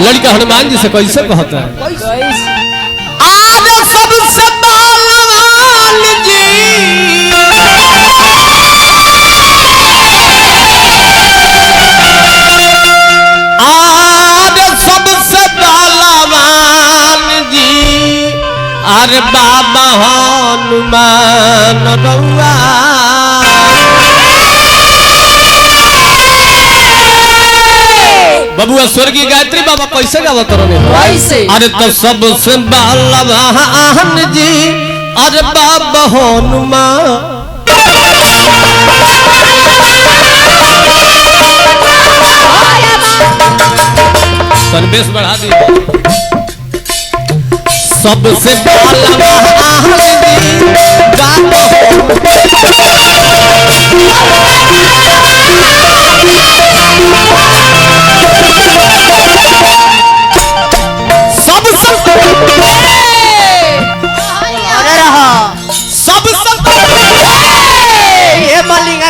लड़का हनुमान जी से कैसे कहता है? आगे सबसे बलवान जी आगे सबसे बलवान जी अरे बाबा हनुमान रउआ बबुआ स्वर्गीय गायत्री बाबा कैसे गावत रहे? अरे तो सबसे बलवान जी अरे बाबा हनुमान संदेश बढ़ा दी। सबसे बलवान जी बाबा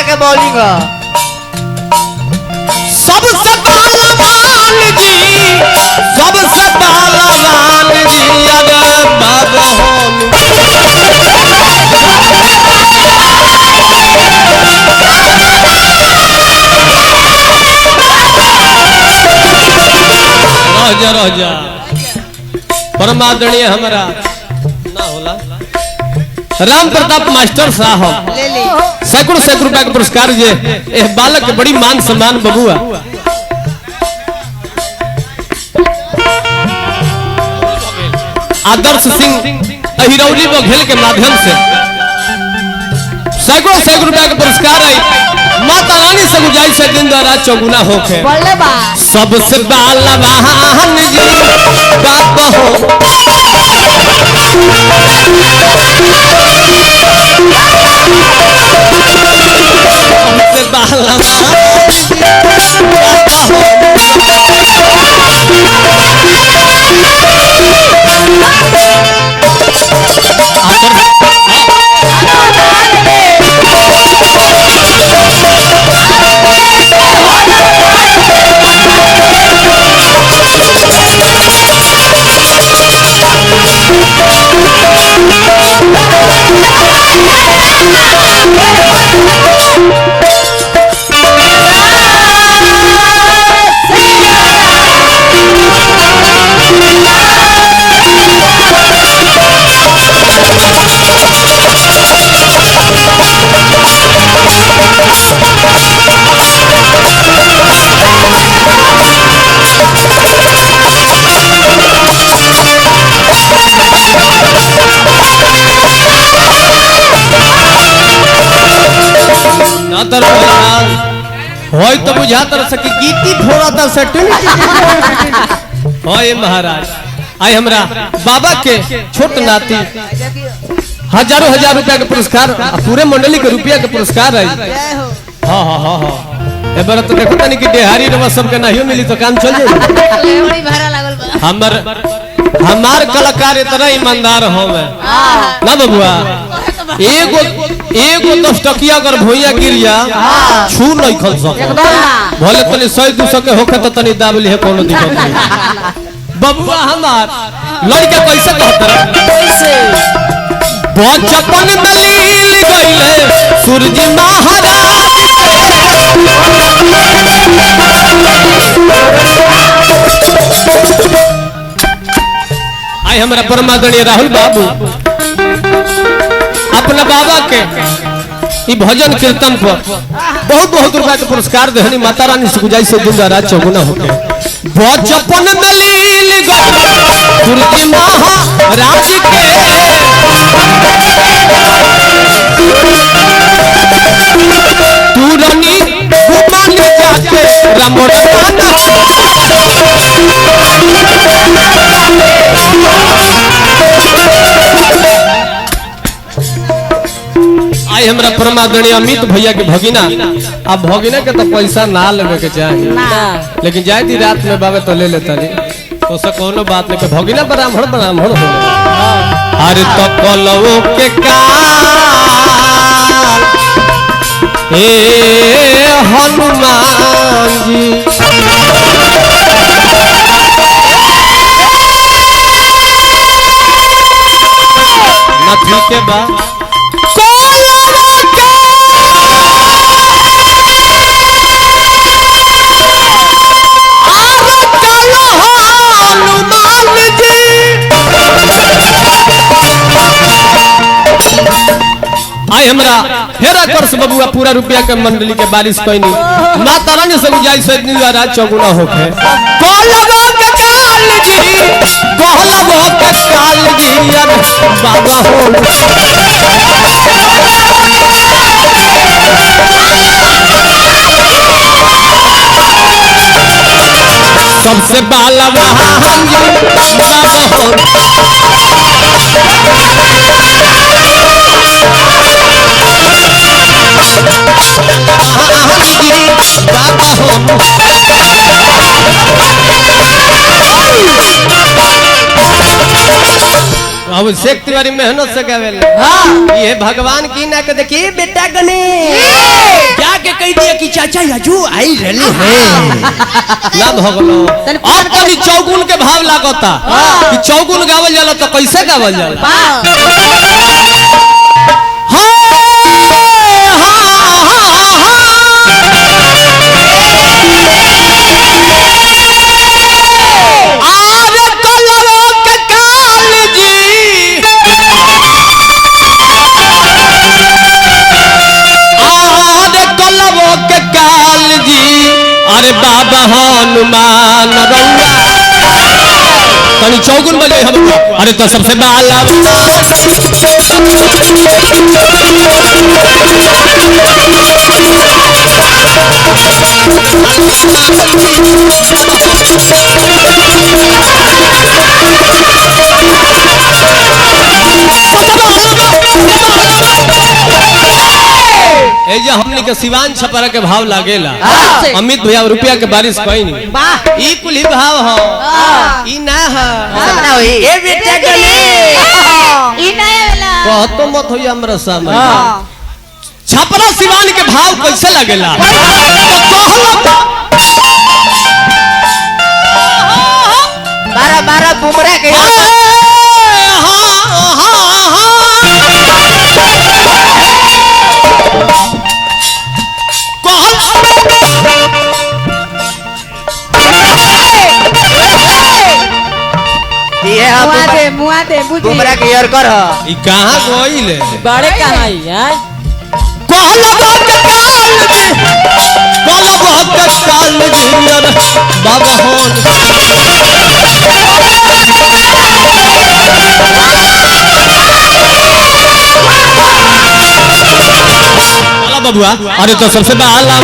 के बॉलिंग सबसे बलवान जी सबसे बलवान जी अरे बाबा राजा राजा परमादरणीय हमारा ना होला राम प्रताप मास्टर साहब सैकड़ों रुपया के पुरस्कार जे बालक के बड़ी मान सम्मान बबुआ आदर्श सिंह अहिरौली बघेल के माध्यम से सैकड़ों रुपया के पुरस्कार आई। माता रानी से गुजारिश है दिन रात चौगुना होके सबसे बलवान जी बाबा हो होय तो बुझाता सके गीती फोड़ाता से होय महाराज आई हमरा बाबा के छोट नाती हजारों रुपया के पुरस्कार पूरे मंडली के रुपया के पुरस्कार आई। हाँ हाँ हाँ हाँ एबार तो देखो तनी कि देहारी रवा सबके नहीं मिली तो काम चल जाए। हमार कलाकार इतना ईमानदार हो ना बबुआ एगो 10 टकिया अगर भुइया गिरिया छू नहीं खल सके भले तनी 100-200 के होखे तो तनी दाबली है कोनो दिक्कत नहीं। बबुआ हमार लड़का कैसे कहता कैसे बचपन में लील गईले सूरज महाराज आई हमारा परमादरणीय राहुल बाबू अपना बाबा के भजन कीर्तन पर बहुत रुपया के पुरस्कार देहनी। माता रानी से गुजारिश से दिन रात चौगुना होके बचपन में लील सूरज महाराज के तू रानी घुमान जाके राम आई हमरा परमादरणीय अमित भैया के भगिना अब भगिना के तो पैसा ना लेवे के चाहिए लेकिन जाए दी रात में बाबे तो ले लेता नहीं तो से कोनो बात नहीं के भगिना ब्राह्मण हो अरे तो कलवो के काल हे हनुमान जी ठीक है बा आई हमरा हेरा कर से बबुआ पूरा रुपया के मंडली के बारिश कइनी माता रानी से गुजारिश है रात चौगुना होके कोलबो के काल जी यार बाबा हो सबसे बाला वहां जी बाबा हो अब शेख तिवारी मेहनत से गावेले ये भगवान की ना के देखिए बेटा गणेश क्या के कह दिया कि चाचा याजू आई रही है ना भगलो अब कभी चौगुन के भाव लागता कि चौगुन गावल जाला तो कैसे गावल जाला अरे बाबा हनुमान रंगा तनी चौगुन बजे हम अरे तो सबसे बाला जे हमने के सिवान छपरा के भाव लागेला अमित भैया रुपया के बारिश कहीं नहीं ई कुल ही भाव हो ई ना है ए बेटा गणेश ई नया वाला कहतो मत होई हमरा सामने छपरा सिवान के भाव कैसे लागेला तो कहलो 12 बुमरा के मुआ दे बुझी बुमरा के यार कर ई कहां गइले बड़े कहां आई है कहलो बहुत काल जी बाबा होन बबुआ अरे तो सबसे बाला